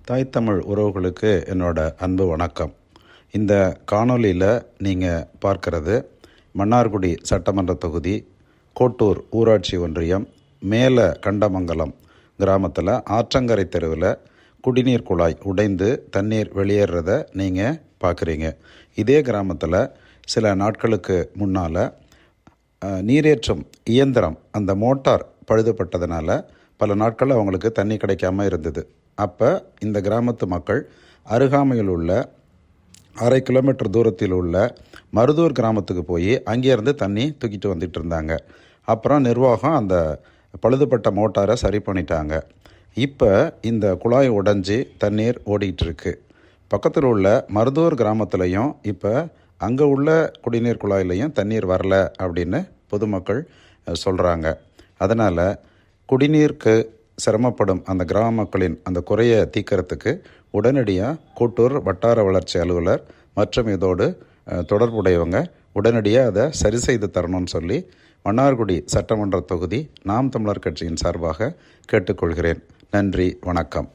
தாய் தமிழ் உறவுகளுக்கு என்னோட அன்பு வணக்கம். இந்த காணொலியில் நீங்கள் பார்க்கறது மன்னார்குடி சட்டமன்ற தொகுதி கோட்டூர் ஊராட்சி ஒன்றியம் மேல கண்டமங்கலம் கிராமத்தில் ஆற்றங்கரை தெருவில் குடிநீர் குழாய் உடைந்து தண்ணீர் வெளியேறத நீங்கள் பார்க்குறீங்க. இதே கிராமத்தில் சில நாட்களுக்கு முன்னால் நீரேற்றும் இயந்திரம் அந்த மோட்டார் பழுதுபட்டதுனால பல நாட்கள் அவங்களுக்கு தண்ணி கிடைக்காம இருந்தது. அப்போ இந்த கிராமத்து மக்கள் அருகாமையில் உள்ள 1/2 கிலோமீட்டர் தூரத்தில் உள்ள மருதூர் கிராமத்துக்கு போய் அங்கேருந்து தண்ணி தூக்கிட்டு வந்துட்டு இருந்தாங்க. அப்புறம் நிர்வாகம் அந்த பழுதுபட்ட மோட்டாரை சரி பண்ணிட்டாங்க. இப்போ இந்த குழாய் உடைஞ்சி தண்ணீர் ஓடிக்கிட்டு இருக்கு. பக்கத்தில் உள்ள மருதூர் கிராமத்துலேயும் இப்போ அங்கே உள்ள குடிநீர் குழாயிலையும் தண்ணீர் வரல அப்படின்னு பொதுமக்கள் சொல்கிறாங்க. அதனால் குடிநீருக்கு சிரமப்படும் அந்த கிராம மக்களின் அந்த குறையை தீர்க்கறதுக்கு உடனடியாக கோட்டூர் வட்டார வளர்ச்சி அலுவலர் மற்றும் இதோடு தொடர்புடையவங்க உடனடியாக அதை சரி செய்து தரணும்னு சொல்லி மன்னார்குடி சட்டமன்ற தொகுதி நாம் தமிழர் கட்சியின் சார்பாக கேட்டுக்கொள்கிறேன். நன்றி, வணக்கம்.